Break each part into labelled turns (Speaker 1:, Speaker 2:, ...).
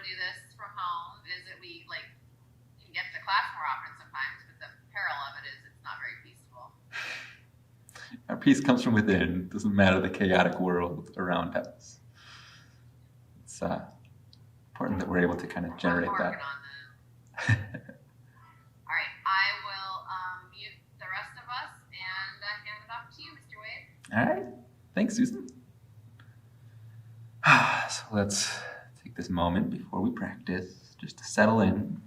Speaker 1: do this from home is that we can get to class more often sometimes, but the peril of it is it's not very peaceful.
Speaker 2: Our peace comes from within. It doesn't matter the chaotic world around us. It's important that we're able to kind of generate
Speaker 1: I'm
Speaker 2: that.
Speaker 1: working on that. All right, I will mute the rest of us and hand it off to you, Mr. Wade.
Speaker 2: All right. Thanks, Susan. So let's take this moment before we practice just to settle in.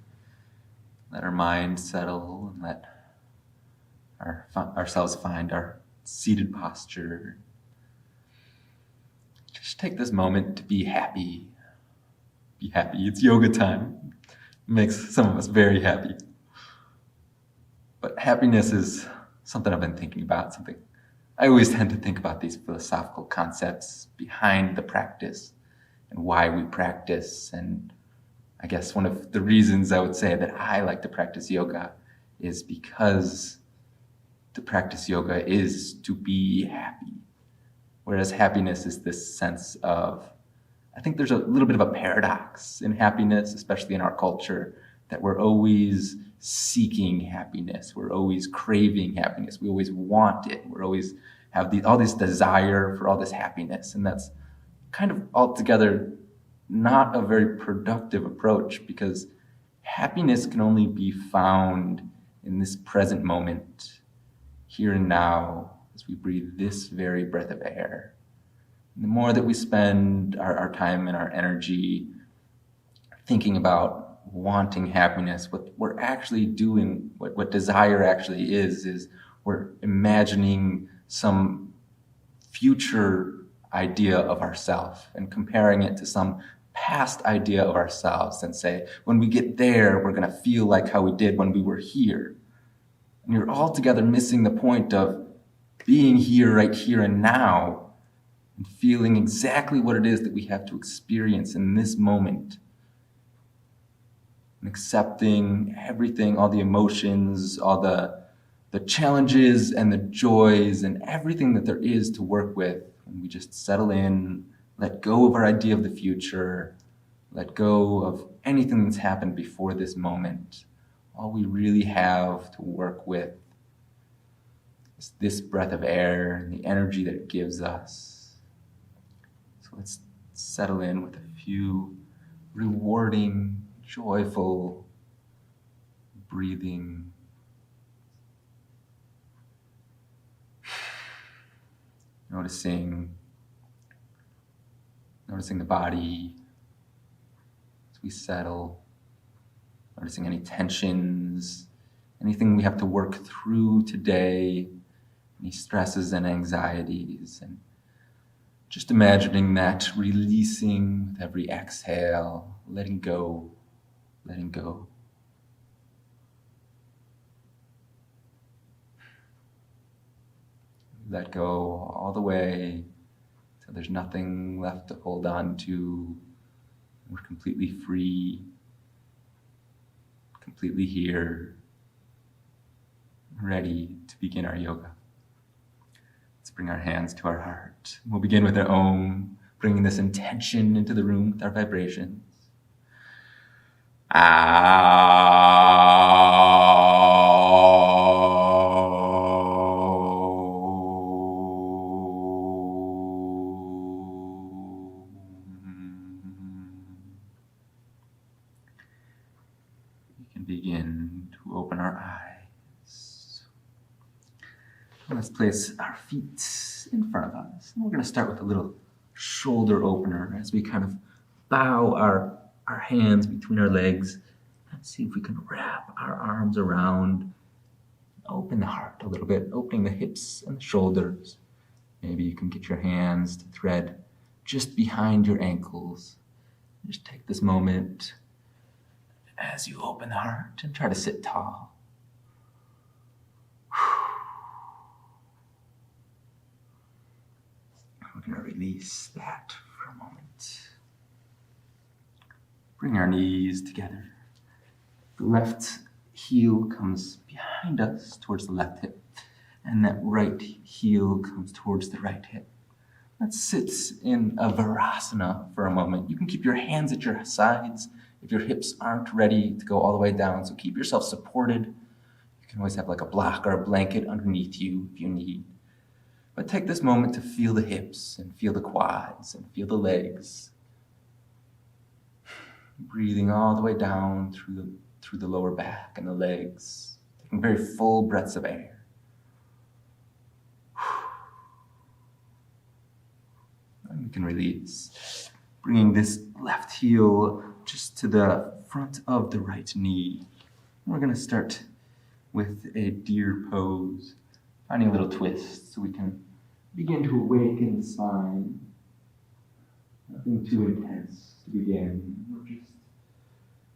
Speaker 2: Let our mind settle and let ourselves find our seated posture. Just take this moment to be happy. Be happy. It's yoga time. It makes some of us very happy. But happiness is something I've been thinking about, something I always tend to think about these philosophical concepts behind the practice and why we practice. And I guess one of the reasons I would say that I like to practice yoga is because to practice yoga is to be happy. Whereas happiness is this sense of, I think there's a little bit of a paradox in happiness, especially in our culture, that we're always seeking happiness. We're always craving happiness. We always want it. We always have all this desire for all this happiness. And that's kind of altogether not a very productive approach, because happiness can only be found in this present moment, here and now, as we breathe this very breath of air. And the more that we spend our time and our energy thinking about wanting happiness, what we're actually doing, what desire actually is we're imagining some future idea of ourself and comparing it to some past idea of ourselves and say, when we get there, we're going to feel like how we did when we were here. And you're altogether missing the point of being here, right here and now, and feeling exactly what it is that we have to experience in this moment. And accepting everything, all the emotions, all the challenges and the joys and everything that there is to work with. And we just settle in, let go of our idea of the future, let go of anything that's happened before this moment. All we really have to work with is this breath of air and the energy that it gives us. So let's settle in with a few rewarding, joyful breathing. Noticing the body as we settle, noticing any tensions, anything we have to work through today, any stresses and anxieties, and just imagining that releasing with every exhale, letting go. Let go all the way so there's nothing left to hold on to. We're completely free, completely here, ready to begin our yoga. Let's bring our hands to our heart. We'll begin with our Om, bringing this intention into the room with our vibrations. Begin to open our eyes. Let's place our feet in front of us. And we're going to start with a little shoulder opener as we kind of bow our hands between our legs and see if we can wrap our arms around, open the heart a little bit, opening the hips and the shoulders. Maybe you can get your hands to thread just behind your ankles. Just take this moment as you open the heart and try to sit tall. We're going to release that for a moment. Bring our knees together. The left heel comes behind us towards the left hip, and that right heel comes towards the right hip. Let's sit in a Virasana for a moment. You can keep your hands at your sides if your hips aren't ready to go all the way down. So keep yourself supported. You can always have like a block or a blanket underneath you if you need. But take this moment to feel the hips and feel the quads and feel the legs. Breathing all the way down through the lower back and the legs. Taking very full breaths of air. And we can release. Bringing this left heel just to the front of the right knee. We're going to start with a deer pose. Finding a little twist so we can begin to awaken the spine. Nothing too intense to begin. We're just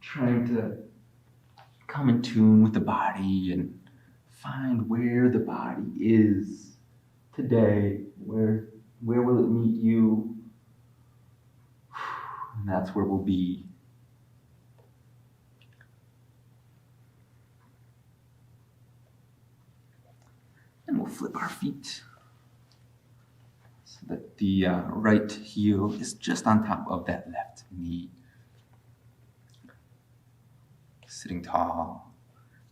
Speaker 2: trying to come in tune with the body and find where the body is today. Where will it meet you? And that's where we'll be. And we'll flip our feet so that the right heel is just on top of that left knee. Sitting tall.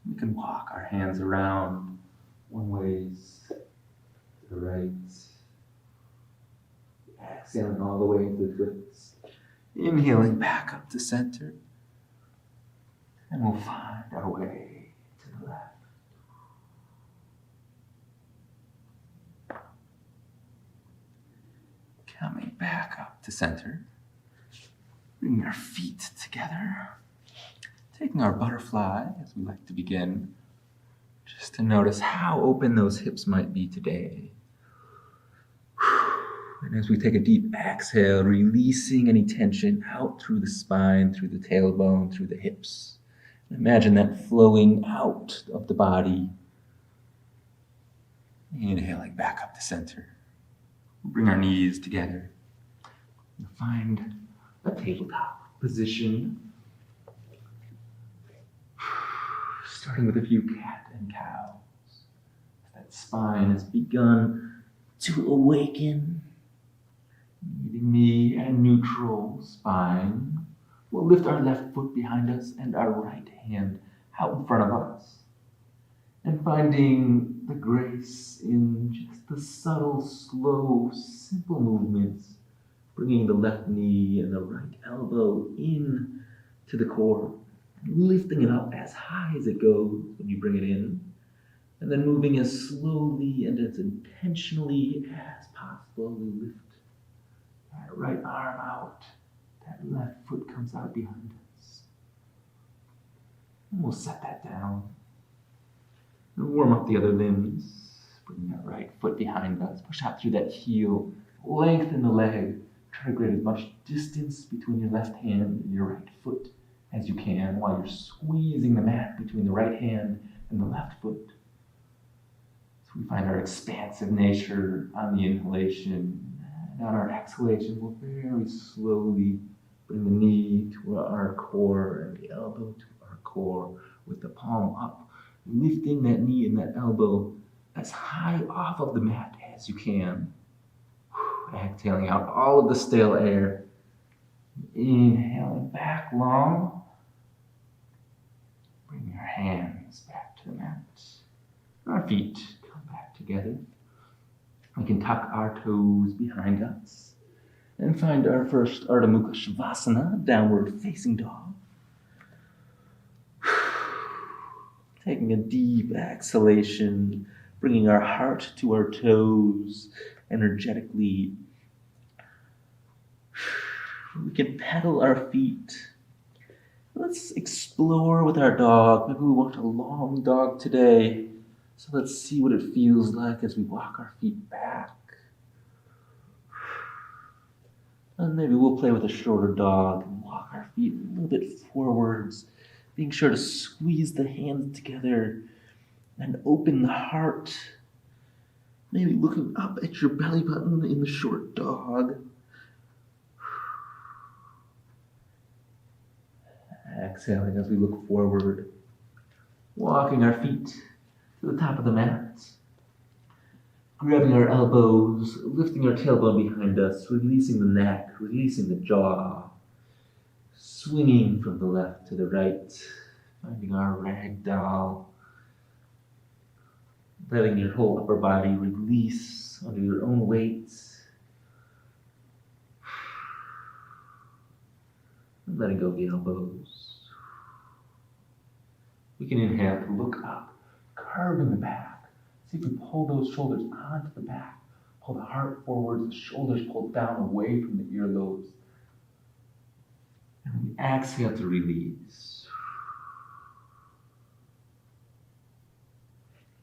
Speaker 2: We can walk our hands around one ways to the right. Exhaling all the way into the twists. Inhaling back up to center. And we'll find our way to the left. Coming back up to center. Bringing our feet together. Taking our butterfly as we like to begin. Just to notice how open those hips might be today. And as we take a deep exhale, releasing any tension out through the spine, through the tailbone, through the hips. Imagine that flowing out of the body. Inhaling back up to center. Bring our knees together. And find a tabletop position. Starting with a few cat and cows. That spine has begun to awaken. Meeting me at a neutral spine. We'll lift our left foot behind us and our right hand out in front of us. And finding the grace in just the subtle, slow, simple movements. Bringing the left knee and the right elbow in to the core. Lifting it up as high as it goes when you bring it in. And then moving as slowly and as intentionally as possible. We lift that right arm out. That left foot comes out behind us. And we'll set that down. And warm up the other limbs. Bring that right foot behind us. Push out through that heel. Lengthen the leg. Try to create as much distance between your left hand and your right foot as you can while you're squeezing the mat between the right hand and the left foot. So we find our expansive nature on the inhalation. And on our exhalation, we'll very slowly bring the knee to our core and the elbow to our core with the palm up, lifting that knee and that elbow as high off of the mat as you can. Exhaling out all of the stale air. Inhaling back long. Bring your hands back to the mat. Our feet come back together. We can tuck our toes behind us and find our first Ardha Mukha Shavasana, downward facing dog. Taking a deep exhalation, bringing our heart to our toes energetically. We can pedal our feet. Let's explore with our dog. Maybe we want a long dog today. So let's see what it feels like as we walk our feet back. And maybe we'll play with a shorter dog and walk our feet a little bit forwards, being sure to squeeze the hands together and open the heart. Maybe looking up at your belly button in the short dog. Exhaling as we look forward, walking our feet to the top of the mat. Grabbing our elbows, lifting our tailbone behind us, releasing the neck, releasing the jaw, swinging from the left to the right, finding our ragdoll, letting your whole upper body release under your own weight, and letting go of the elbows. We can inhale to look up, curving the back. See if we pull those shoulders onto the back. Pull the heart forwards, the shoulders pulled down away from the earlobes. And we exhale to release.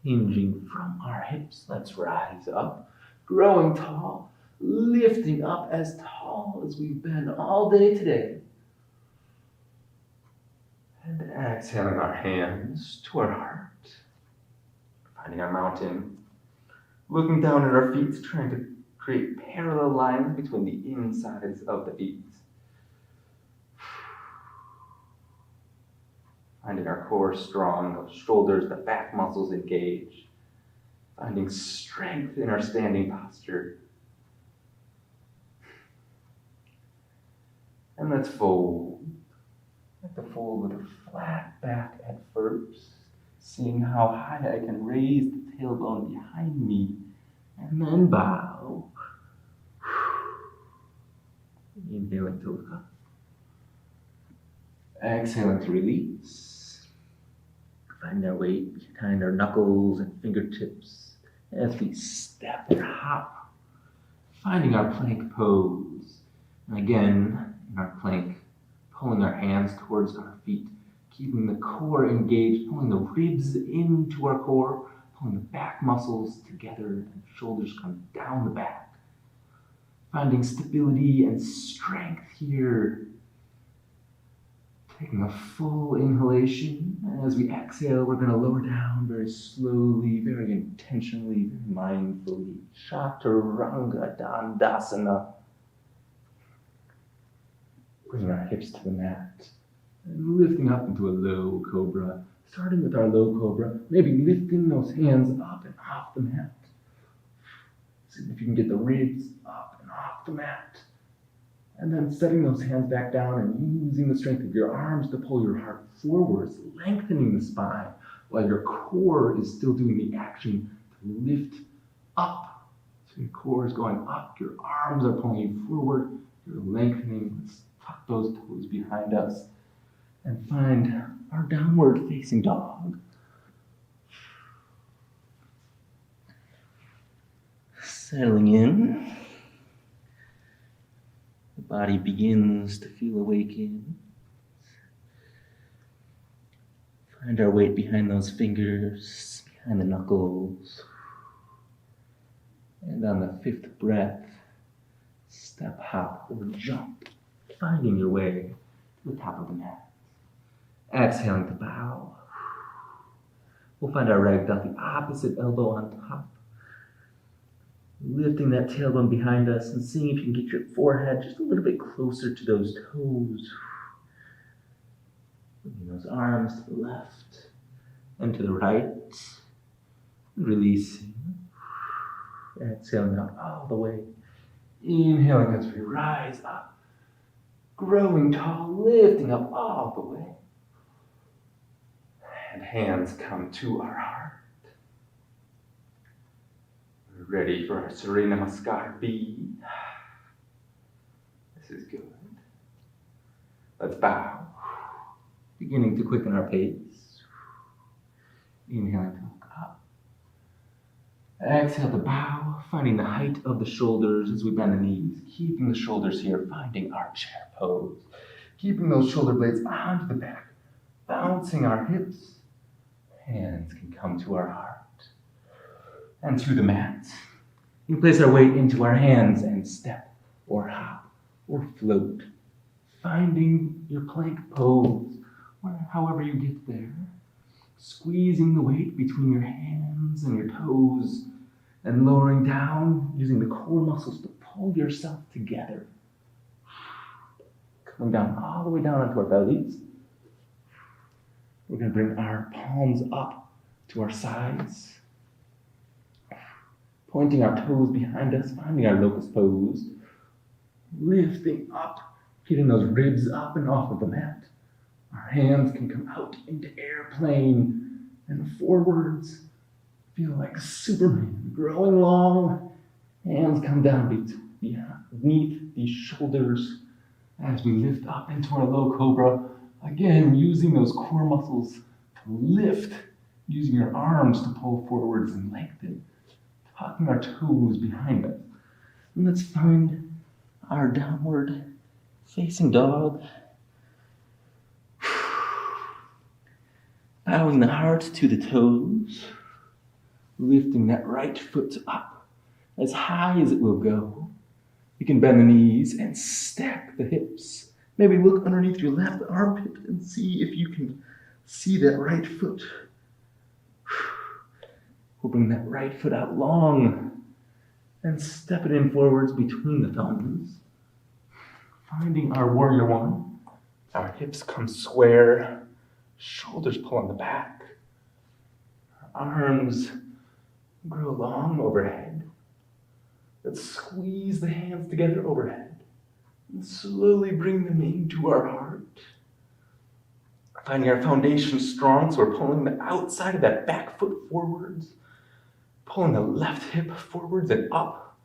Speaker 2: Hinging from our hips, let's rise up. Growing tall, lifting up as tall as we've been all day today. And exhaling our hands to our heart. Finding our mountain, looking down at our feet, trying to create parallel lines between the insides of the feet. Finding our core strong, those shoulders, the back muscles engaged. Finding strength in our standing posture. And let's fold. Like the fold with a flat back at first. Seeing how high I can raise the tailbone behind me, and then bow. Inhaling to look up. Exhaling to release. Find our weight behind our knuckles and fingertips as we step or hop. Finding our plank pose. And again, in our plank, pulling our hands towards our feet. Keeping the core engaged, pulling the ribs into our core, pulling the back muscles together and shoulders come down the back. Finding stability and strength here. Taking a full inhalation. And as we exhale, we're going to lower down very slowly, very intentionally, very mindfully. Chaturanga Dandasana. Bring our hips to the mat. And lifting up into a low cobra, starting with our low cobra, maybe lifting those hands up and off the mat. See if you can get the ribs up and off the mat. And then setting those hands back down and using the strength of your arms to pull your heart forwards, lengthening the spine while your core is still doing the action to lift up. So your core is going up, your arms are pulling you forward, you're lengthening. Let's tuck those toes behind us. And find our downward facing dog. Settling in. The body begins to feel awakened. Find our weight behind those fingers, behind the knuckles. And on the fifth breath, step, hop, or jump, finding your way to the top of the mat. Exhaling to bow. We'll find our ragdoll, the opposite elbow on top. Lifting that tailbone behind us and seeing if you can get your forehead just a little bit closer to those toes. Bringing those arms to the left and to the right. Releasing. Exhaling out all the way. Inhaling as we rise up. Growing tall, lifting up all the way. And hands come to our heart. We're ready for our Surya Namaskar B. This is good. Let's bow. Beginning to quicken our pace. Inhaling to look up. Exhale to bow, finding the height of the shoulders as we bend the knees. Keeping the shoulders here, finding our chair pose. Keeping those shoulder blades onto the back. Bouncing our hips. Hands can come to our heart and to the mat. We place our weight into our hands and step or hop or float, finding your plank pose, or however you get there. Squeezing the weight between your hands and your toes and lowering down, using the core muscles to pull yourself together. Coming down all the way down onto our bellies. We're going to bring our palms up to our sides. pointing our toes behind us, finding our locust pose, lifting up, getting those ribs up and off of the mat. Our hands can come out into airplane and forwards. Feel like Superman, growing long. Hands come down beneath the shoulders as we lift up into our low cobra. Again, using those core muscles to lift, using your arms to pull forwards and lengthen, tucking our toes behind us. And let's find our downward facing dog. Bowing the heart to the toes, lifting that right foot up as high as it will go. You can bend the knees and stack the hips. Maybe look underneath your left armpit and see if you can see that right foot. We'll bring that right foot out long and step it in forwards between the thumbs. Finding our warrior one. Our hips come square, shoulders pull on the back. Our arms grow long overhead. Let's squeeze the hands together overhead and slowly bring them into our heart. Finding our foundation strong, so we're pulling the outside of that back foot forwards, pulling the left hip forwards and up.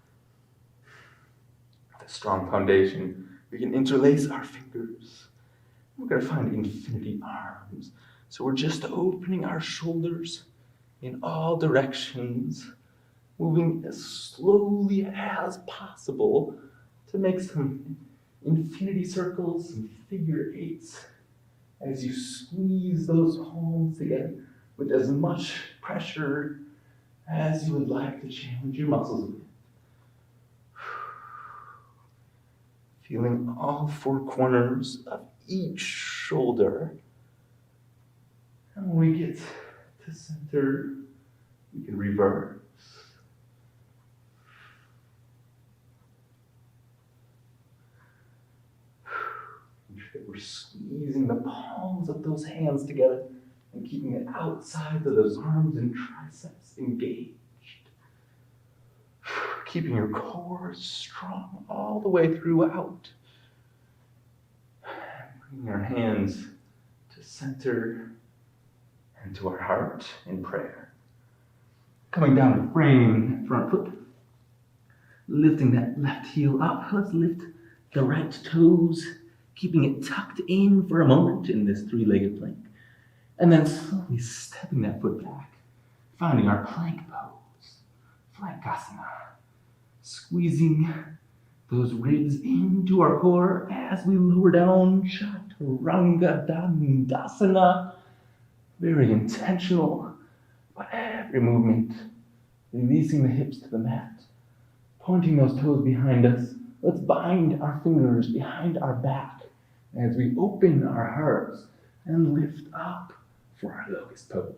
Speaker 2: With a strong foundation, we can interlace our fingers. We're going to find infinity arms. So we're just opening our shoulders in all directions, moving as slowly as possible to make some infinity circles, some figure eights, as you squeeze those palms together with as much pressure as you would like to challenge your muscles with. Feeling all four corners of each shoulder. And when we get to center, we can reverse. We're squeezing the palms of those hands together and keeping the outside of those arms and triceps engaged. Keeping your core strong all the way throughout. Bringing our hands to center and to our heart in prayer. Coming down to frame front foot. Lifting that left heel up. Let's lift the right toes, keeping it tucked in for a moment in this three-legged plank. And then slowly stepping that foot back, finding our plank pose, flankasana. Squeezing those ribs into our core as we lower down, chaturanga dandasana. Very intentional, but every movement, releasing the hips to the mat, pointing those toes behind us. Let's bind our fingers behind our back as we open our hearts and lift up for our locust pose.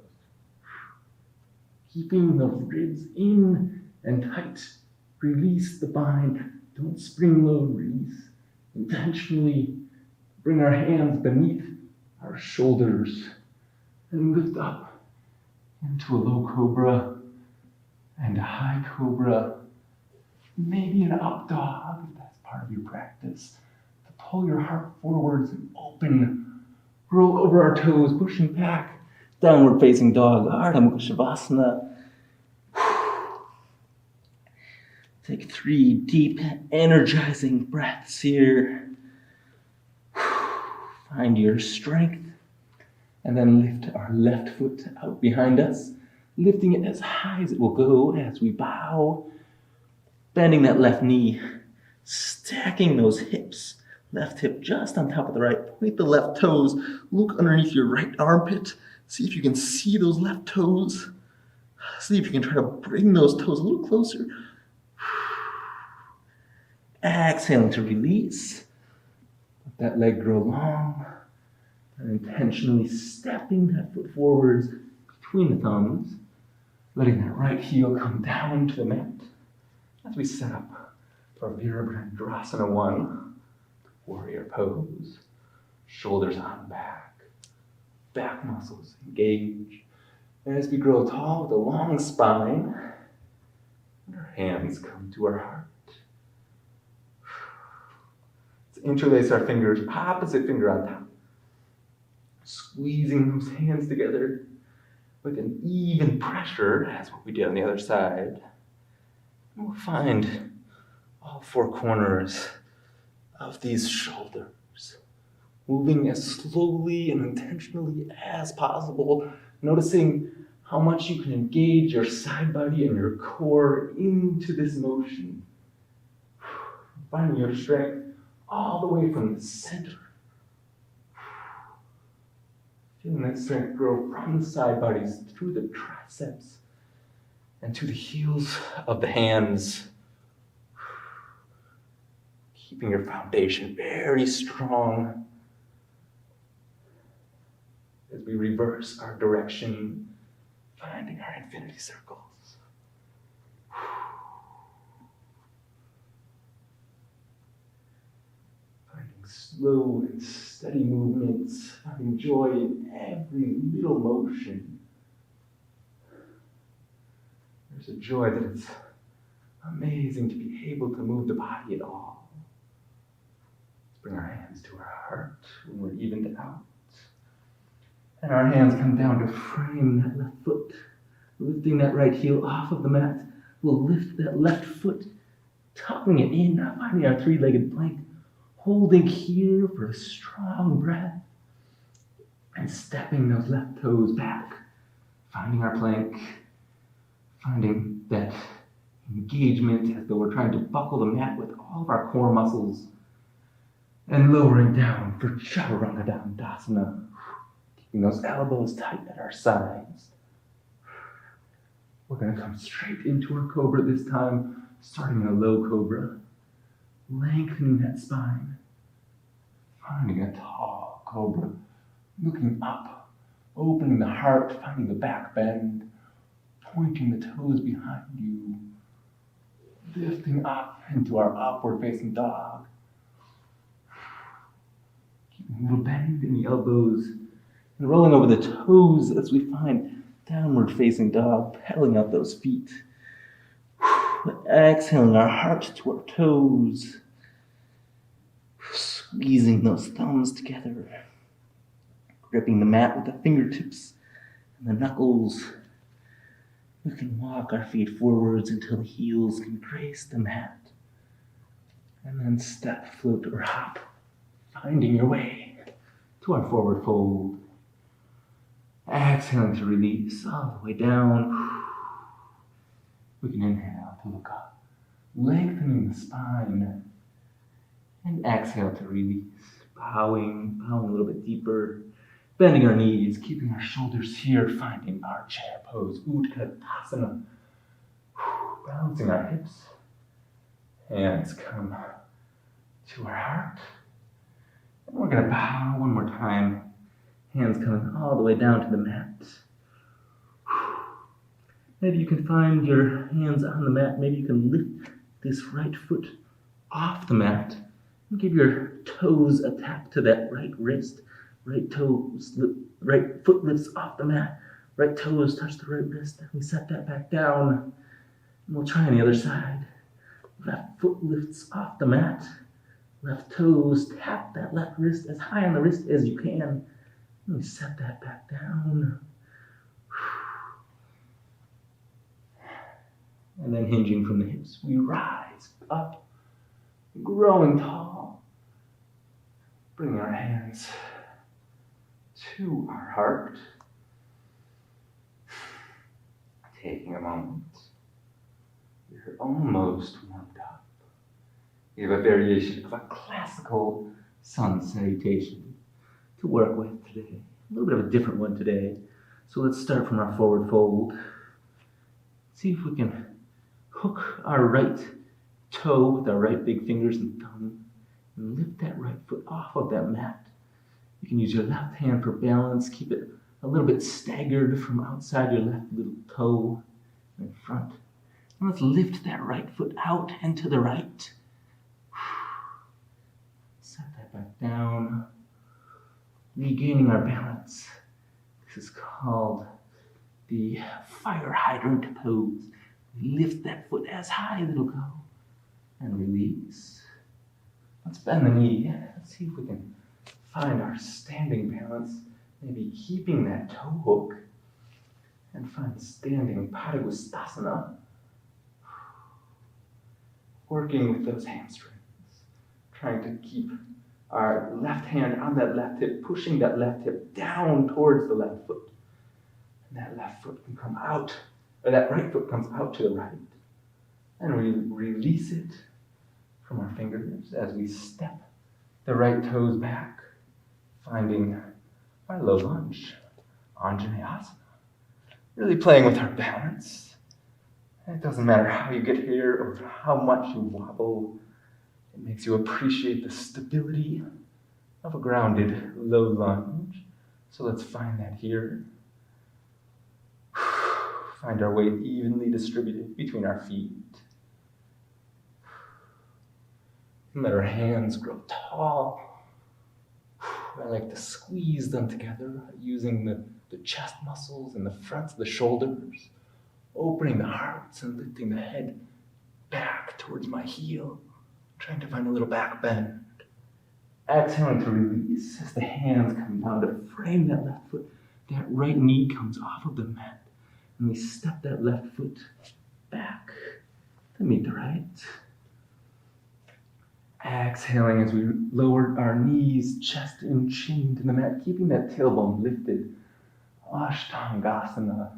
Speaker 2: Keeping those ribs in and tight. Release the bind. Don't spring load, release. Intentionally bring our hands beneath our shoulders and lift up into a low cobra and a high cobra. Maybe an up dog, if that's part of your practice. To pull your heart forwards and open. Roll over our toes, pushing back. Downward facing dog, Ardha Mukha Shavasana. Take 3 deep, energizing breaths here. Find your strength. And then lift our left foot out behind us, lifting it as high as it will go as we bow. Bending that left knee, stacking those hips. Left hip just on top of the right. Point the left toes. Look underneath your right armpit. See if you can see those left toes. See if you can try to bring those toes a little closer. Exhaling to release. Let that leg grow long. And intentionally stepping that foot forwards between the thumbs. Letting that right heel come down to the mat. As we set up for Virabhadrasana 1, warrior pose. Shoulders on back. Back muscles engage. As we grow tall with a long spine, And our hands come to our heart. Let's interlace our fingers, opposite finger on top. Squeezing those hands together with an even pressure, as what we did on the other side. And we'll find all four corners of these shoulders, moving as slowly and intentionally as possible, noticing how much you can engage your side body and your core into this motion. Finding your strength all the way from the center. Feeling that strength grow from the side bodies through the triceps and to the heels of the hands. Keeping your foundation very strong as we reverse our direction, finding our infinity circles. Finding slow and steady movements, finding joy in every little motion. There's a joy that it's amazing to be able to move the body at all. Let's bring our hands to our heart when we're evened out. And our hands come down to frame that left foot. Lifting that right heel off of the mat. We'll lift that left foot, tucking it in, finding our three-legged plank. Holding here for a strong breath. And stepping those left toes back. Finding our plank. Finding that engagement as though we're trying to buckle the mat with all of our core muscles. And lowering down for Chaturanga Dandasana. Keeping those elbows tight at our sides. We're going to come straight into our cobra this time, starting in a low cobra. Lengthening that spine. Finding a tall cobra. Looking up. Opening the heart, finding the back bend. Pointing the toes behind you. Lifting up into our upward facing dog. Keeping a little bend in the elbows. And rolling over the toes as we find downward facing dog, pedaling out those feet. Exhaling our heart to our toes. Squeezing those thumbs together. Gripping the mat with the fingertips and the knuckles. We can walk our feet forwards until the heels can grace the mat. And then step, float, or hop, finding your way to our forward fold. Exhaling to release all the way down. We can inhale to look up, lengthening the spine. And exhale to release, bowing a little bit deeper. Bending our knees, keeping our shoulders here, finding our chair pose, Utkatasana. Balancing our hips. Hands come to our heart. And we're going to bow one more time. Hands coming all the way down to the mat. Maybe you can find your hands on the mat. Maybe you can lift this right foot off the mat. And give your toes a tap to that right wrist. Right foot lifts off the mat. Right toes touch the right wrist. And we set that back down. And we'll try on the other side. Left foot lifts off the mat. Left toes tap that left wrist as high on the wrist as you can. And we set that back down. And then hinging from the hips, we rise up, growing tall. Bringing our hands to our heart. Taking a moment. You're almost warmed up. We have a variation of a classical sun salutation to work with today. A little bit of a different one today. So let's start from our forward fold. See if we can hook our right toe with our right big fingers and thumb and lift that right foot off of that mat. You can use your left hand for balance. Keep it a little bit staggered from outside your left little toe in front. And let's lift that right foot out and to the right. Set that back down. Regaining our balance. This is called the fire hydrant pose. Lift that foot as high as it'll go. And release. Let's bend the knee. Let's see if we can find our standing balance. Maybe keeping that toe hook. And find standing Padagustasana. Working with those hamstrings. Trying to keep our left hand on that left hip, pushing that left hip down towards the left foot. And that left foot can come out, or that right foot comes out to the right. And we release it from our fingers as we step the right toes back, finding our low lunge, Anjaneyasana. Really playing with our balance. And it doesn't matter how you get here or how much you wobble. It makes you appreciate the stability of a grounded low lunge. So let's find that here. Find our weight evenly distributed between our feet. And let our hands grow tall. I like to squeeze them together using the chest muscles and the fronts of the shoulders, opening the hearts and lifting the head back towards my heel. Trying to find a little back bend. Exhaling to release as the hands come down to frame that left foot. That right knee comes off of the mat. And we step that left foot back to meet the right. Exhaling as we lower our knees, chest and chin to the mat, keeping that tailbone lifted. Ashtangasana.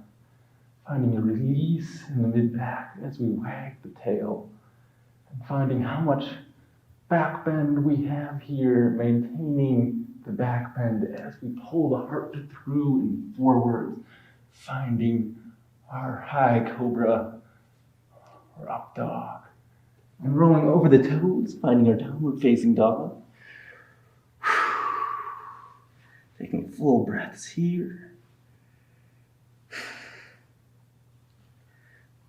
Speaker 2: Finding a release in the mid-back as we wag the tail. And finding how much back bend we have here, maintaining the back bend as we pull the heart through and forward, finding our high cobra or up dog, and rolling over the toes, finding our downward facing dog. Taking full breaths here.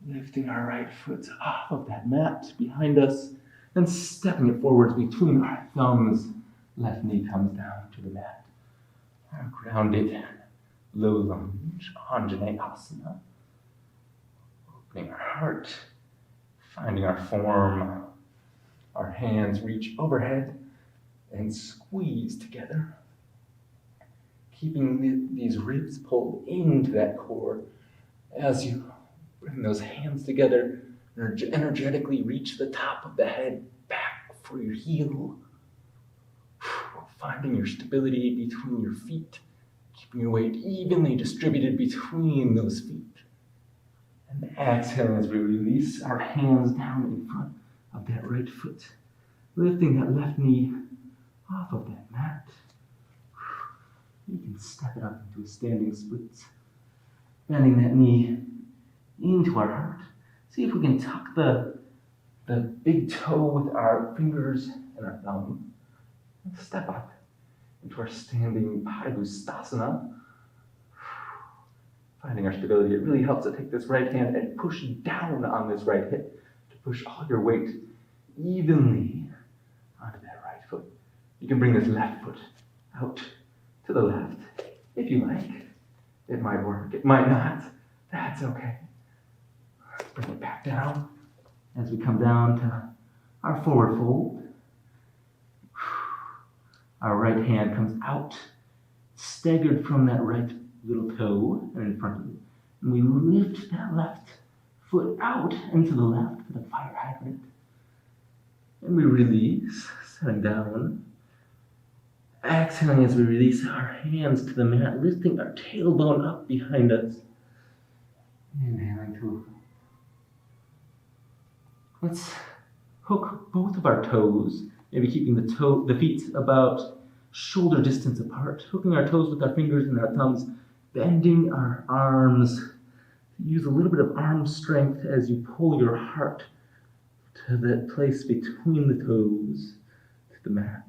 Speaker 2: Lifting our right foot off of that mat behind us and stepping it forwards between our thumbs. Left knee comes down to the mat. Our grounded low lunge, Anjaneyasana. Opening our heart, finding our form. Our hands reach overhead and squeeze together. Keeping these ribs pulled into that core as you bring those hands together and energetically reach the top of the head back for your heel. Finding your stability between your feet, keeping your weight evenly distributed between those feet. And exhaling as we release our hands down in front of that right foot, lifting that left knee off of that mat. You can step it up into a standing split, bending that knee into our heart. See if we can tuck the big toe with our fingers and our thumb. And step up into our standing Padagustasana. Finding our stability. It really helps to take this right hand and push down on this right hip to push all your weight evenly onto that right foot. You can bring this left foot out to the left if you like. It might work, it might not. That's okay. Let's bring it back down as we come down to our forward fold. Our right hand comes out, staggered from that right little toe and in front of you. And we lift that left foot out into the left for the fire hydrant. And we release, setting down. Exhaling as we release our hands to the mat, lifting our tailbone up behind us. Inhaling to. Let's hook both of our toes, maybe keeping the feet about shoulder distance apart, hooking our toes with our fingers and our thumbs, bending our arms. Use a little bit of arm strength as you pull your heart to that place between the toes, to the mat.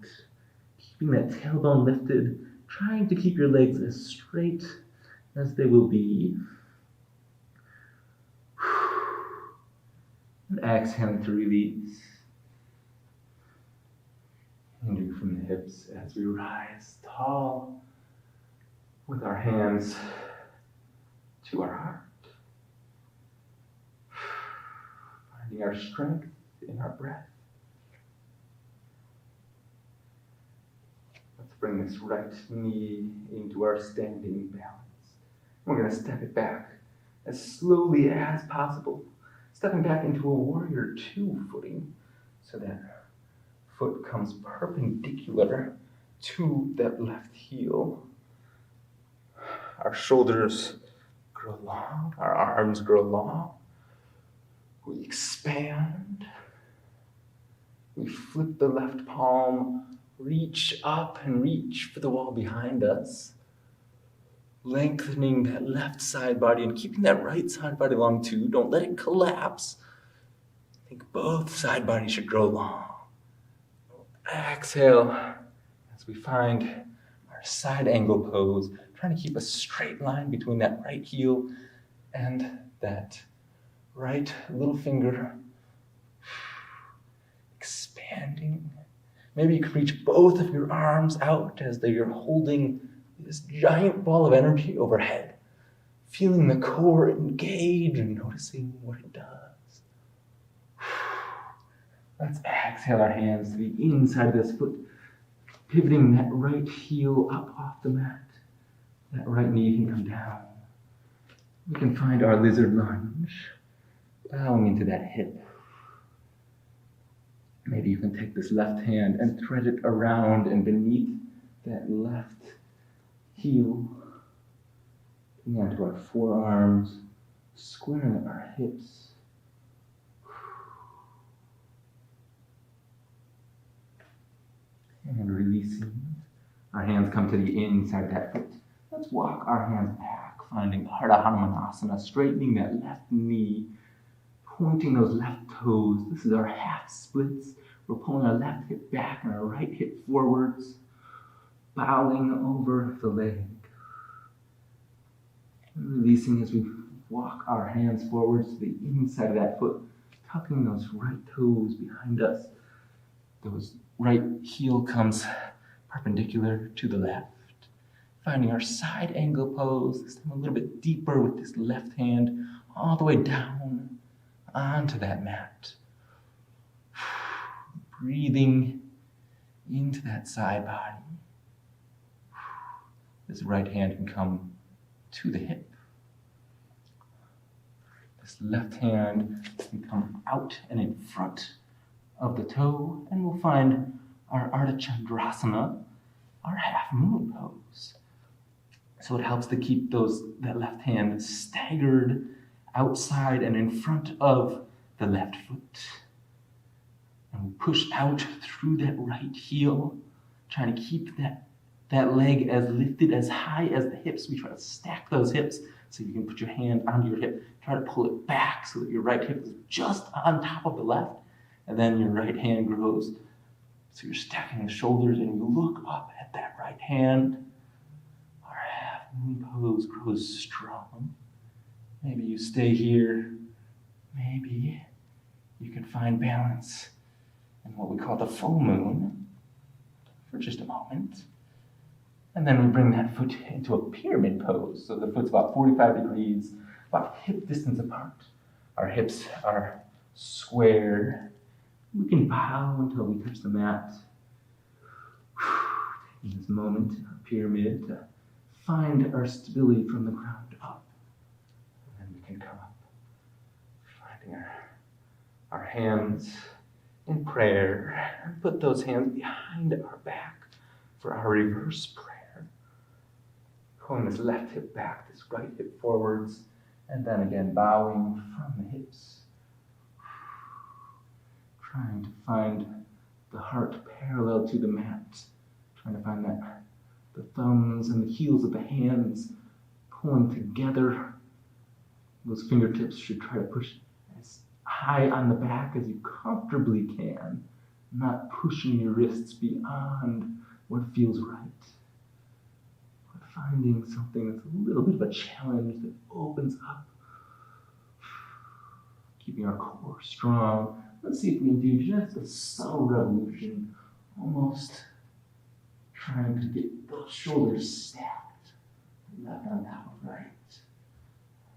Speaker 2: Keeping that tailbone lifted, trying to keep your legs as straight as they will be. And exhaling to release. Hinging from the hips as we rise tall with our hands to our heart. Finding our strength in our breath. Let's bring this right knee into our standing balance. We're going to step it back as slowly as possible, stepping back into a warrior two footing so that foot comes perpendicular to that left heel. Our shoulders grow long, our arms grow long. We expand. We flip the left palm, reach up and reach for the wall behind us. Lengthening that left side body and keeping that right side body long too. Don't let it collapse. I think both side bodies should grow long. Exhale as we find our side angle pose, trying to keep a straight line between that right heel and that right little finger. Expanding. Maybe you can reach both of your arms out as though you're holding this giant ball of energy overhead, feeling the core engage and noticing what it does. Let's exhale our hands to the inside of this foot, pivoting that right heel up off the mat. That right knee can come down. We can find our lizard lunge, bowing into that hip. Maybe you can take this left hand and thread it around and beneath that left heel, onto our forearms, squaring our hips. And releasing. Our hands come to the inside of that foot. Let's walk our hands back, finding Ardha Hanumanasana, straightening that left knee, pointing those left toes. This is our half splits. We're pulling our left hip back and our right hip forwards, bowing over the leg. And releasing as we walk our hands forwards to the inside of that foot, tucking those right toes behind us. Those right heel comes perpendicular to the left. Finding our side angle pose, this time a little bit deeper with this left hand, all the way down onto that mat. Breathing into that side body. This right hand can come to the hip. This left hand can come out and in front of the toe, and we'll find our Ardha Chandrasana, our half moon pose. So it helps to keep that left hand staggered outside and in front of the left foot. And we push out through that right heel, trying to keep that leg as lifted as high as the hips. We try to stack those hips so you can put your hand onto your hip. Try to pull it back so that your right hip is just on top of the left. And then your right hand grows. So you're stacking the shoulders and you look up at that right hand. Our half moon pose grows strong. Maybe you stay here. Maybe you can find balance in what we call the full moon for just a moment. And then we bring that foot into a pyramid pose. So the foot's about 45 degrees, about hip distance apart. Our hips are square. We can bow until we touch the mat. Taking this moment in our pyramid to find our stability from the ground up. And then we can come up, finding our hands in prayer, and put those hands behind our back for our reverse prayer. Pulling this left hip back, this right hip forwards, and then again bowing from the hips. Trying to find the heart parallel to the mat. Trying to find that the thumbs and the heels of the hands pulling together. Those fingertips should try to push as high on the back as you comfortably can, not pushing your wrists beyond what feels right. But finding something that's a little bit of a challenge that opens up, keeping our core strong. Let's see if we can do just a subtle revolution, almost trying to get those shoulders stacked, left on top of right,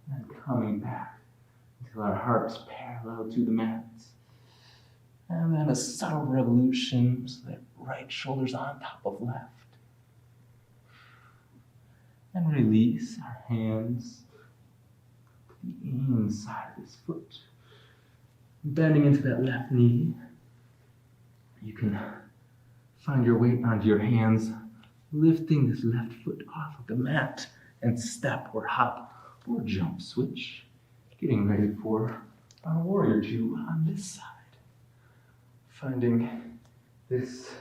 Speaker 2: and then coming back to until our heart's parallel to the mat. And then a subtle revolution so that right shoulder's on top of left. And release our hands to the inside of this foot. Bending into that left knee. You can find your weight onto your hands, lifting this left foot off of the mat and step or hop or jump switch. Getting ready for our warrior two on this side. Finding this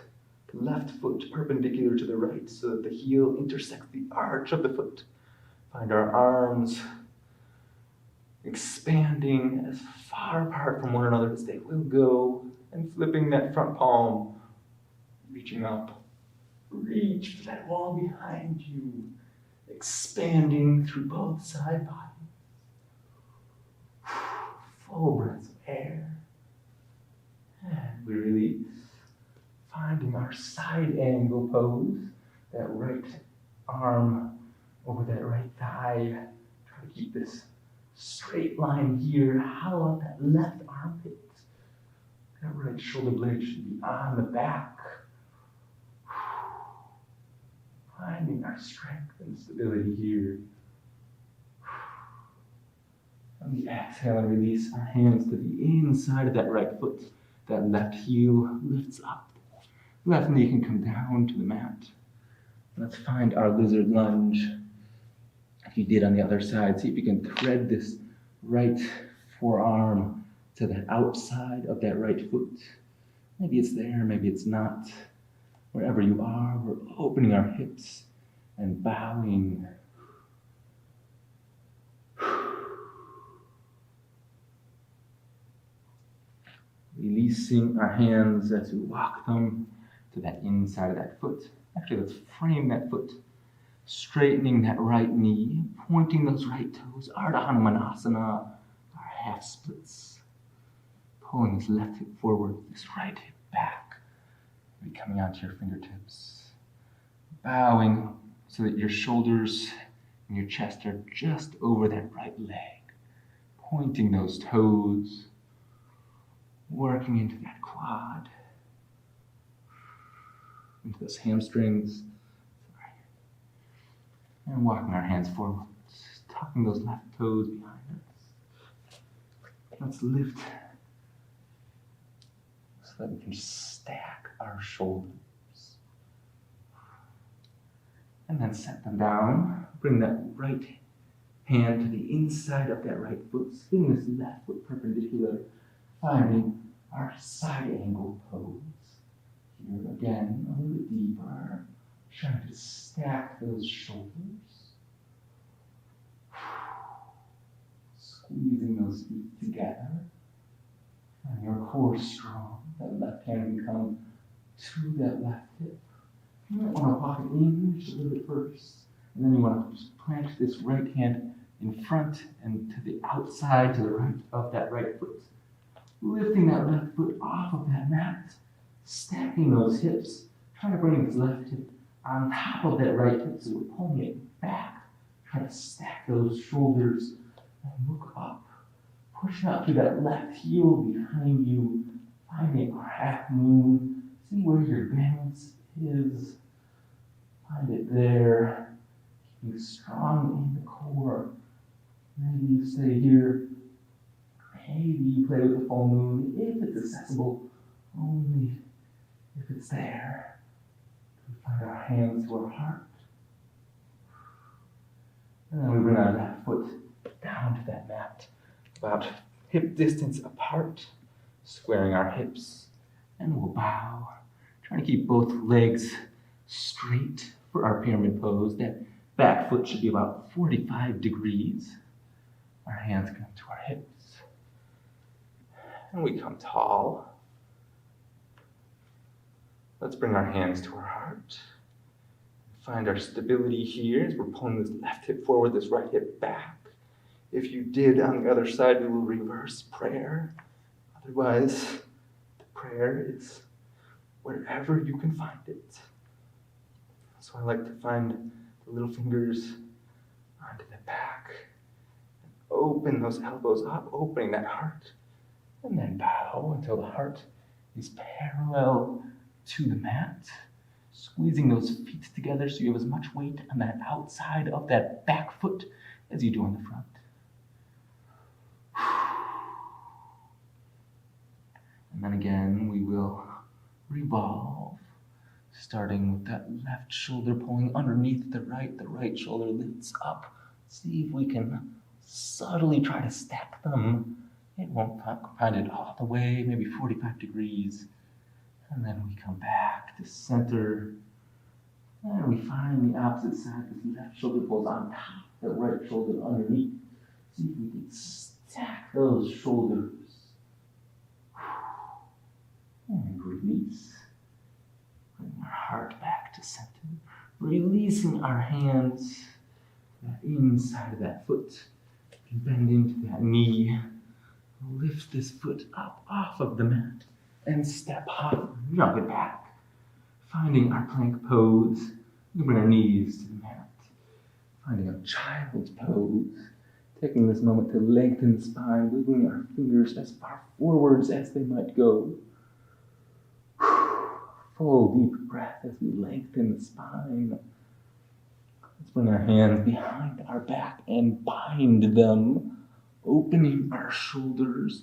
Speaker 2: left foot perpendicular to the right so that the heel intersects the arch of the foot. Find our arms expanding as far apart from one another as they will go, and flipping that front palm, reaching up. Reach for that wall behind you, expanding through both side bodies. Full breaths of air. And we release, finding our side angle pose, that right arm over that right thigh. Try to keep this straight line here. Hollow out that left armpit. That right shoulder blade should be on the back. Finding our strength and stability here. On the exhale and release, our hands to the inside of that right foot. That left heel lifts up. Left knee can come down to the mat. Let's find our lizard lunge. If you did on the other side, see if you can thread this right forearm to the outside of that right foot. Maybe it's there, maybe it's not. Wherever you are, we're opening our hips and bowing. Releasing our hands as we walk them to that inside of that foot. Actually, let's frame that foot. Straightening that right knee, pointing those right toes, Ardha Hanumanasana, our half splits. Pulling this left hip forward, this right hip back. Maybe coming onto your fingertips. Bowing so that your shoulders and your chest are just over that right leg. Pointing those toes. Working into that quad. Into those hamstrings. And walking our hands forward. Tucking those left toes behind us. Let's lift so that we can stack our shoulders. And then set them down. Bring that right hand to the inside of that right foot. Swing this left foot perpendicular. Finding our side angle pose. Here again, a little bit deeper. Trying to stack those shoulders. Squeezing those feet together. And your core strong. That left hand can come to that left hip. You might want to walk it in just a little bit first. And then you want to just plant this right hand in front and to the outside, to the right of that right foot. Lifting that left foot off of that mat. Stacking those hips. Trying to bring this left hip on top of that right hip, so we're pulling it back. Try to stack those shoulders and look up. Push out through that left heel behind you. Finding our half moon. See where your balance is. Find it there. Keeping strong in the core. Maybe you stay here. Maybe you play with the full moon if it's accessible. Only if it's there. Find our hands to our heart. And then we bring our left foot down to that mat, about hip distance apart, squaring our hips, and we'll bow. Trying to keep both legs straight for our pyramid pose. That back foot should be about 45 degrees. Our hands come to our hips. And we come tall. Let's bring our hands to our heart. Find our stability here as we're pulling this left hip forward, this right hip back. If you did on the other side, we will reverse prayer. Otherwise, the prayer is wherever you can find it. So I like to find the little fingers onto the back, Open those elbows up, opening that heart. And then bow until the heart is parallel to the mat. Squeezing those feet together so you have as much weight on that outside of that back foot as you do on the front. And then again, we will revolve, starting with that left shoulder pulling underneath the right shoulder lifts up. See if we can subtly try to stack them. It won't find it all the way, maybe 45 degrees. And then we come back to center. And we find the opposite side. This left shoulder pulls on top, the right shoulder underneath. See if we can stack those shoulders. And release. Bring our heart back to center. Releasing our hands to that inside of that foot. Bend into that knee. Lift this foot up off of the mat. And step hop, jump it back. Finding our plank pose. We bring our knees to the mat. Finding a child's pose. Taking this moment to lengthen the spine, wiggling our fingers as far forwards as they might go. Full deep breath as we lengthen the spine. Let's bring our hands behind our back and bind them, opening our shoulders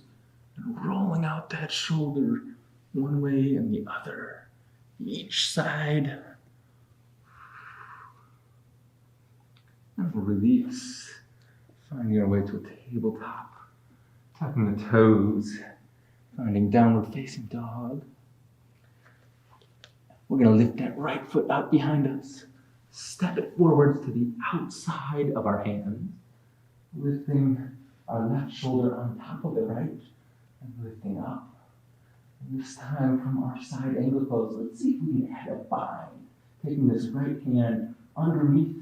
Speaker 2: and rolling out that shoulder one way and the other, each side. And release, finding our way to a tabletop, tucking the toes, finding downward facing dog. We're going to lift that right foot out behind us, step it forwards to the outside of our hands, lifting our left shoulder on top of the right, and lifting up. And this time from our side angle pose, let's see if we can add a bind. Taking this right hand underneath,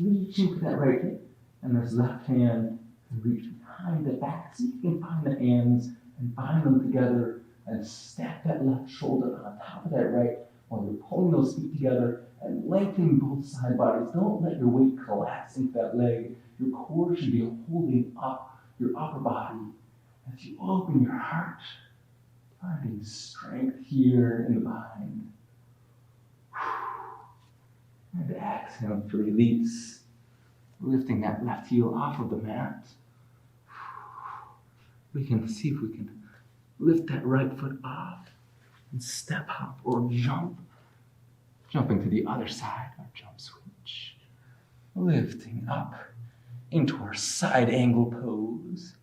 Speaker 2: reaching for that right hip, and this left hand can reach behind the back. See if you can find the hands and bind them together and stack that left shoulder on top of that right while you're pulling those feet together and lengthening both side bodies. Don't let your weight collapse into that leg. Your core should be holding up your upper body as you open your heart, finding strength here in the bind. And exhale to release, lifting that left heel off of the mat. We can see if we can lift that right foot off and step hop or jump. Jumping to the other side, our jump switch. Lifting up into our side angle pose.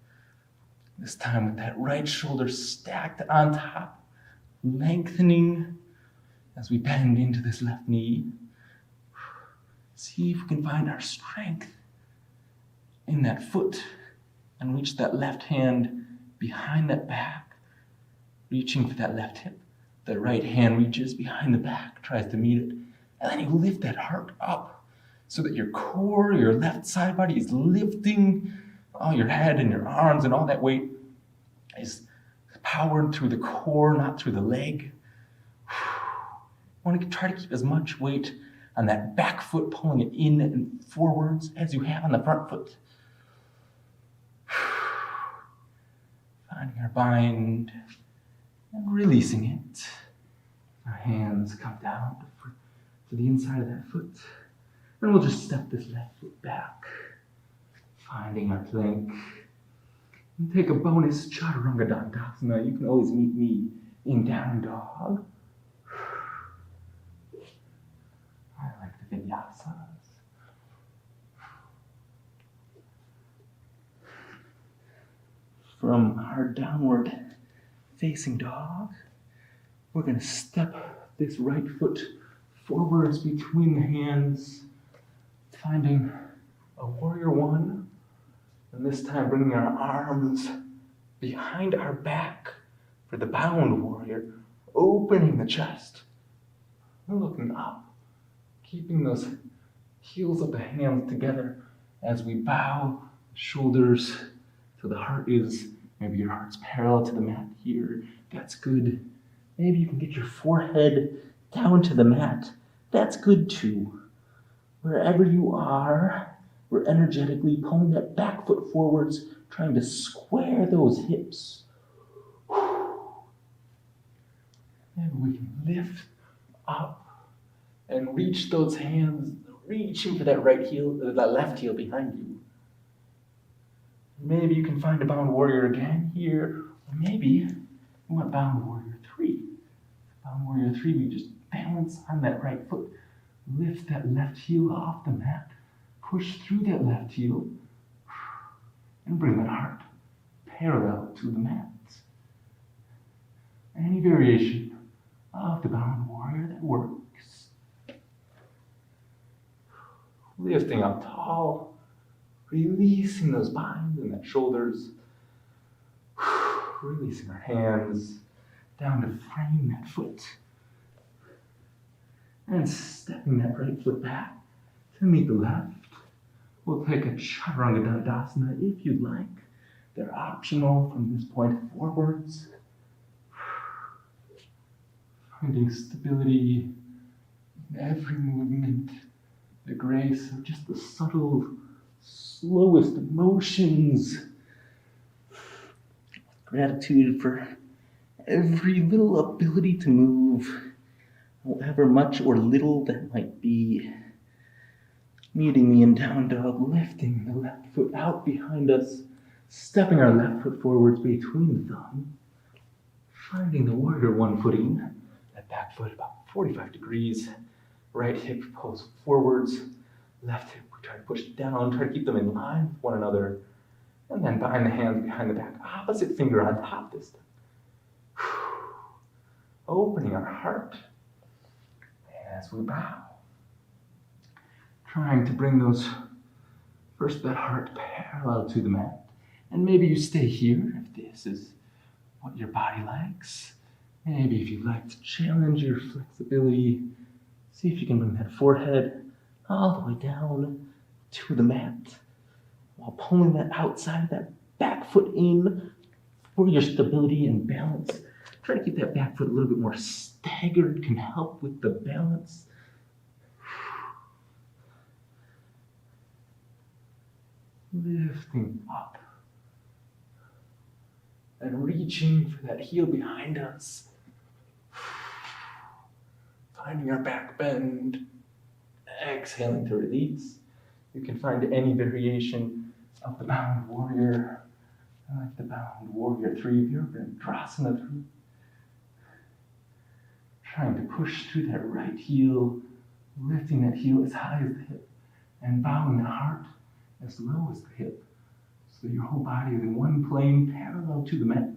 Speaker 2: This time with that right shoulder stacked on top, lengthening as we bend into this left knee. See if we can find our strength in that foot and reach that left hand behind that back, reaching for that left hip. The right hand reaches behind the back, tries to meet it, and then you lift that heart up so that your core, your left side body is lifting. All your head and your arms and all that weight is powered through the core, not through the leg. Want to try to keep as much weight on that back foot, pulling it in and forwards as you have on the front foot. Finding our bind and releasing it. Our hands come down to the inside of that foot. And we'll just step this left foot back. Finding our plank. And take a bonus chaturanga dandasana. You can always meet me in down dog. I like the vinyasas. From our downward facing dog, we're going to step this right foot forwards between the hands, finding a warrior one, and this time bringing our arms behind our back for the bound warrior, opening the chest, and looking up, keeping those heels of the hands together as we bow the shoulders so the heart is, maybe your heart's parallel to the mat here. That's good. Maybe you can get your forehead down to the mat. That's good too. Wherever you are, We're energetically pulling that back foot forwards, trying to square those hips. And we can lift up and reach those hands, reaching for that right heel, that left heel behind you. Maybe you can find a bound warrior again here, or maybe you want bound warrior 3. Bound warrior 3, we just balance on that right foot, lift that left heel off the mat, push through that left heel, and bring that heart parallel to the mat. Any variation of the bound warrior that works. Lifting up tall, releasing those binds in the shoulders, releasing our hands down to frame that foot, and stepping that right foot back to meet the left. We'll take a chaturanga dandasana if you'd like. They're optional from this point forwards. Finding stability in every movement, the grace of just the subtle, slowest motions. Gratitude for every little ability to move, however much or little that might be. Meeting the in down dog, lifting the left foot out behind us, stepping our left foot forwards between the thumb, finding the warrior 1 footing, that back foot about 45 degrees, right hip pulls forwards, left hip we try to push down, try to keep them in line with one another, and then bind the hands behind the back, opposite finger on top this time. Opening our heart as we bow. Trying to bring those, first that heart parallel to the mat. And maybe you stay here if this is what your body likes. Maybe if you'd like to challenge your flexibility, see if you can bring that forehead all the way down to the mat while pulling that outside, that back foot in for your stability and balance. Try to keep that back foot a little bit more staggered, can help with the balance. Lifting up and reaching for that heel behind us. Finding our back bend, exhaling to release. You can find any variation of the bound warrior. I like the bound warrior 3 here, Drasana 3. Trying to push through that right heel, lifting that heel as high as the hip, and bowing the heart as low as the hip, so your whole body is in one plane parallel to the mat.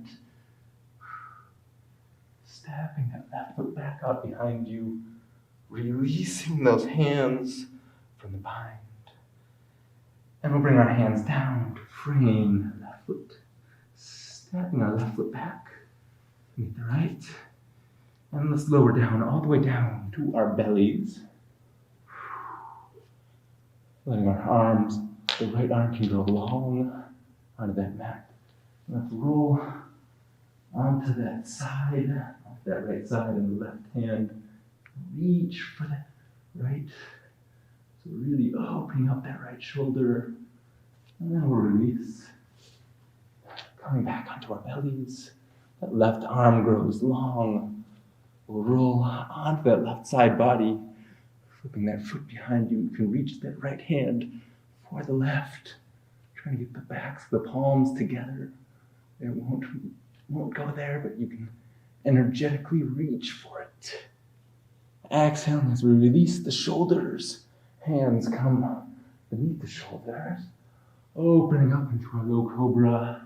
Speaker 2: Stepping that left foot back out behind you, releasing those hands from the bind. And we'll bring our hands down to frame the left foot, stepping our left foot back, meet the right, and let's lower down all the way down to our bellies. Letting our arms, the right arm can go long onto that mat. Let's roll onto that side, onto that right side, and the left hand. Reach for that right. So really opening up that right shoulder. And then we'll release. Coming back onto our bellies. That left arm grows long. We'll roll onto that left side body. Flipping that foot behind you. You can reach that right hand for the left. Trying to get the backs of the palms together. It won't go there, but you can energetically reach for it. Exhaling as we release the shoulders. Hands come beneath the shoulders. Opening up into our low cobra.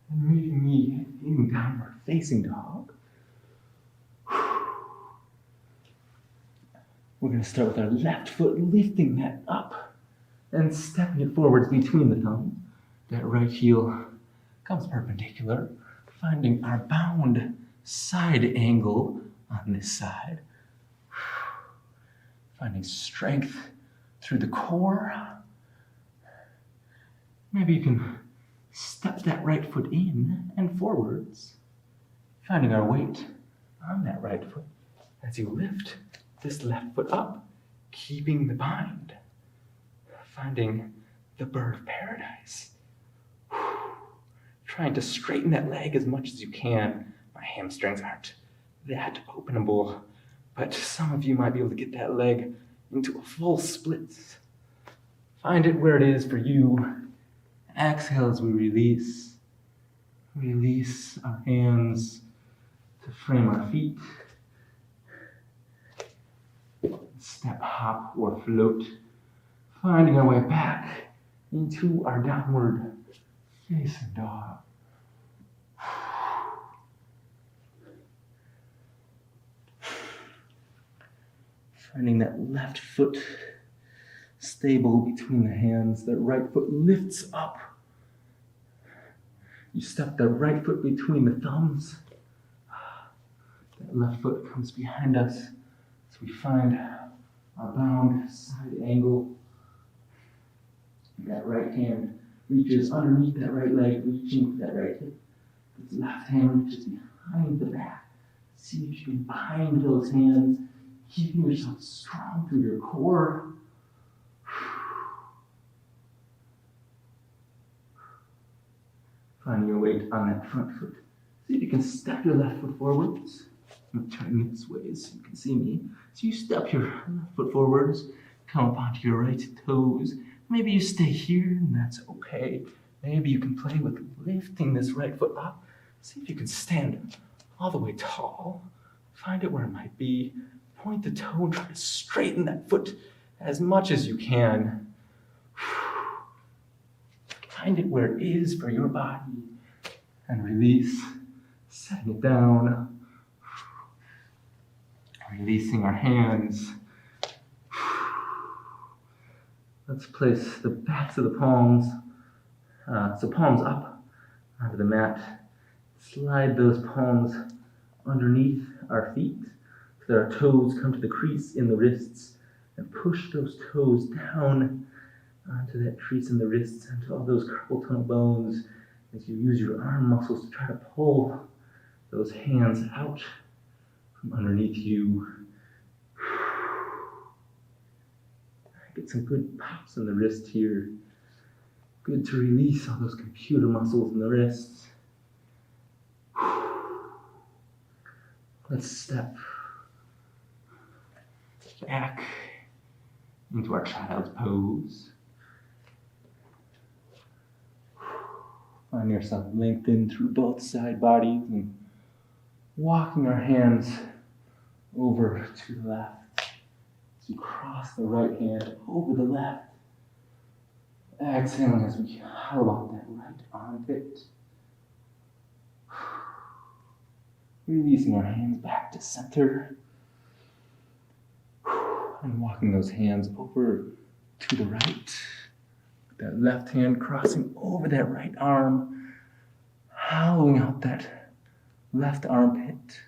Speaker 2: And meeting me in downward facing dog. We're going to start with our left foot, lifting that up and stepping it forwards between the thumbs. That right heel comes perpendicular, finding our bound side angle on this side. Finding strength through the core. Maybe you can step that right foot in and forwards, finding our weight on that right foot as you lift this left foot up, keeping the bind. Finding the bird of paradise. Trying to straighten that leg as much as you can. My hamstrings aren't that openable, but some of you might be able to get that leg into a full split. Find it where it is for you. Exhale as we release. Release our hands to frame our feet. Step, hop, or float. Finding our way back into our downward facing dog. Finding that left foot stable between the hands. That right foot lifts up. You step that right foot between the thumbs. That left foot comes behind us as we find our bound side angle. That right hand reaches underneath that right leg, reaching for that right hip. This left hand reaches behind the back. See if you can bind those hands, keeping yourself strong through your core. Finding your weight on that front foot. See if you can step your left foot forwards. I'm turning this way so you can see me. So you step your left foot forwards, come up onto your right toes. Maybe you stay here, and that's okay. Maybe you can play with lifting this right foot up. See if you can stand all the way tall. Find it where it might be. Point the toe and try to straighten that foot as much as you can. Find it where it is for your body. And release, setting it down. Releasing our hands. Let's place the backs of the palms, so palms up onto the mat. Slide those palms underneath our feet so that our toes come to the crease in the wrists, and push those toes down onto that crease in the wrists, onto all those carpal tunnel bones as you use your arm muscles to try to pull those hands out from underneath you. Get some good pops in the wrist here. Good to release all those computer muscles in the wrists. Let's step back into our child's pose. Find yourself lengthened through both side bodies and walking our hands over to the left. As you cross the right hand over the left. Exhaling as we hollow out that right armpit. Releasing our hands back to center. And walking those hands over to the right. That left hand crossing over that right arm. Hollowing out that left armpit.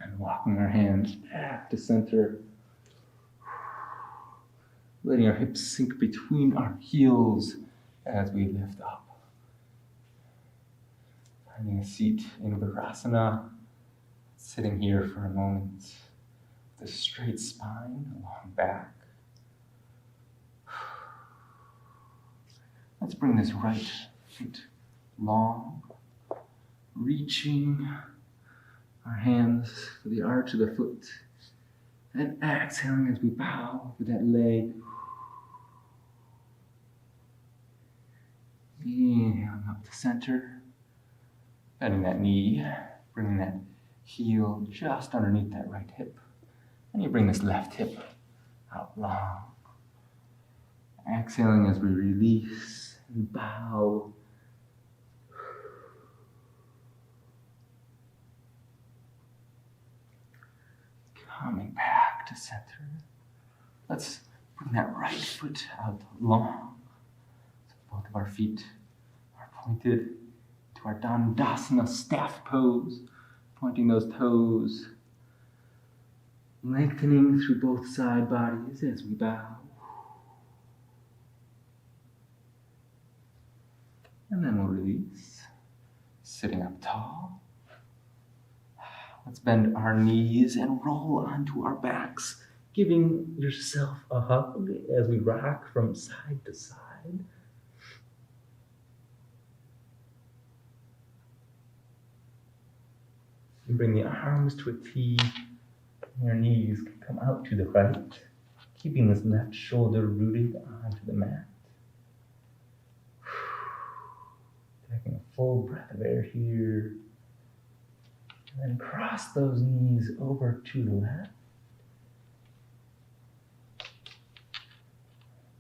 Speaker 2: And walking our hands back to center. Letting our hips sink between our heels as we lift up. Finding a seat in Virasana. Sitting here for a moment. With a straight spine, a long back. Let's bring this right foot long. Reaching our hands for the arch of the foot. And exhaling as we bow for that leg. Inhaling up to center. Bending that knee. Bringing that heel just underneath that right hip. And you bring this left hip out long. Exhaling as we release and bow. Coming back to center. Let's bring that right foot out long. So both of our feet are pointed to our Dandasana staff pose. Pointing those toes. Lengthening through both side bodies as we bow. And then we'll release. Sitting up tall. Let's bend our knees and roll onto our backs
Speaker 3: giving yourself a hug as we rock from side to side. And bring the arms to a T. Your knees can come out to the right, keeping this left shoulder rooted onto the mat. Taking a full breath of air here. And then cross those knees over to the left.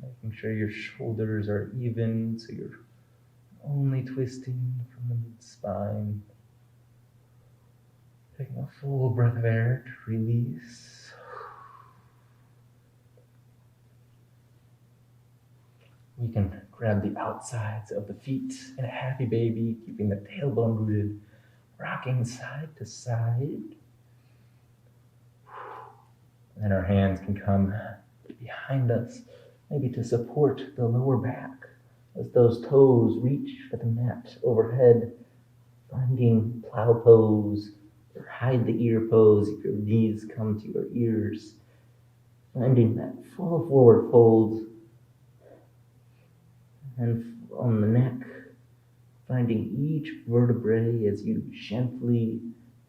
Speaker 3: Making sure your shoulders are even, so you're only twisting from the mid-spine. Taking a full breath of air to release. We can grab the outsides of the feet in a happy baby, keeping the tailbone rooted, rocking side to side. And then our hands can come behind us, maybe to support the lower back as those toes reach for the mat overhead, finding plow pose or hide the ear pose if your knees come to your ears, finding that full forward fold. And on the neck, finding each vertebrae as you gently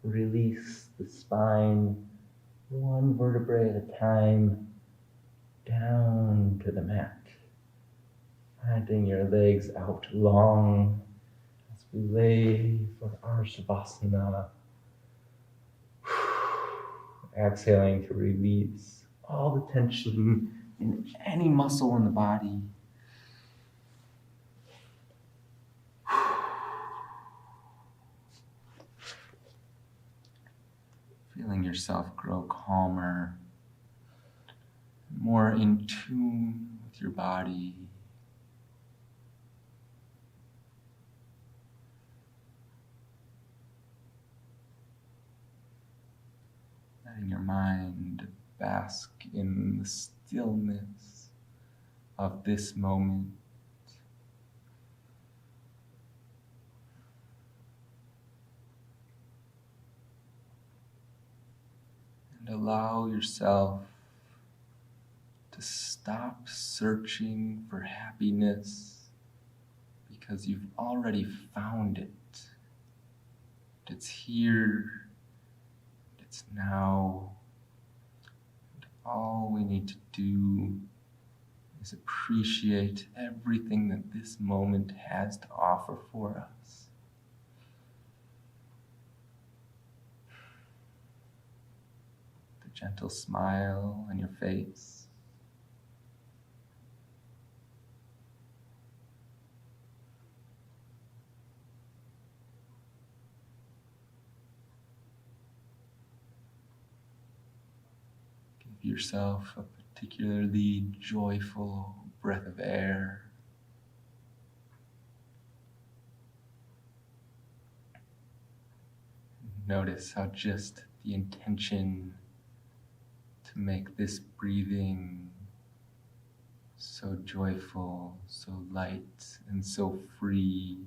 Speaker 3: release the spine, one vertebrae at a time, down to the mat. Finding your legs out long as we lay for our Savasana. Exhaling to release all the tension in any muscle in the body.
Speaker 2: Feeling yourself grow calmer, more in tune with your body. Letting your mind bask in the stillness of this moment. And allow yourself to stop searching for happiness because you've already found it. It's here, it's now. And all we need to do is appreciate everything that this moment has to offer for us. Gentle smile on your face. Give yourself a particularly joyful breath of air. Notice how just the intention to make this breathing so joyful, so light, and so free.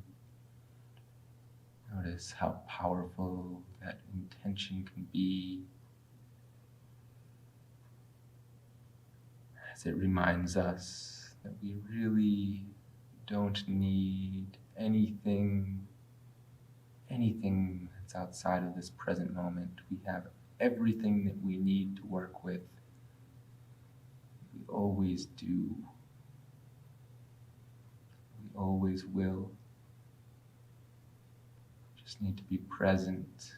Speaker 2: Notice how powerful that intention can be as it reminds us that we really don't need anything that's outside of this present moment. We have everything that we need to work with. We always do. We always will. Just need to be present,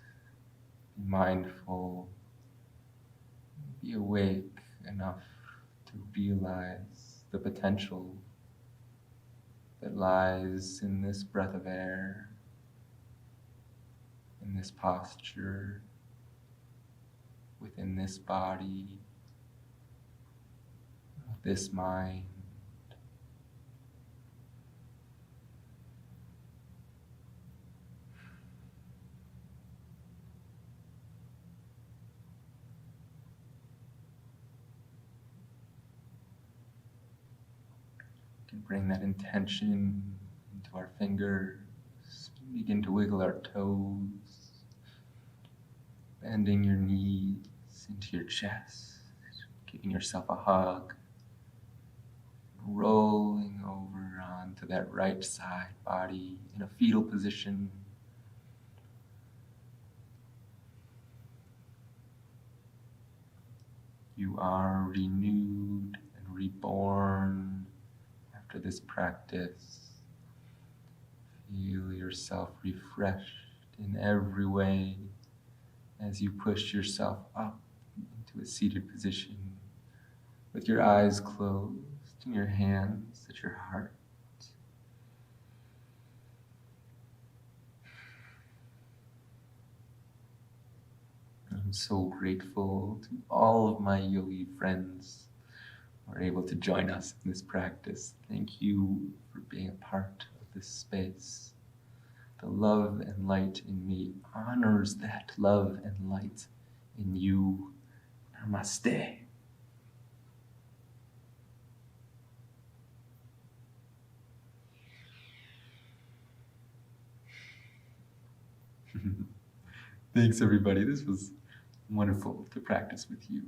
Speaker 2: be mindful, be awake enough to realize the potential that lies in this breath of air, in this posture, within this body, this mind. We can bring that intention into our fingers, begin to wiggle our toes, bending your knees into your chest, giving yourself a hug, rolling over onto that right side body in a fetal position. You are renewed and reborn after this practice. Feel yourself refreshed in every way as you push yourself up into a seated position with your eyes closed and your hands at your heart. I'm so grateful to all of my yogi friends who are able to join us in this practice. Thank you for being a part of this space. The love and light in me honors that love and light in you. Namaste. Thanks, everybody. This was wonderful to practice with you.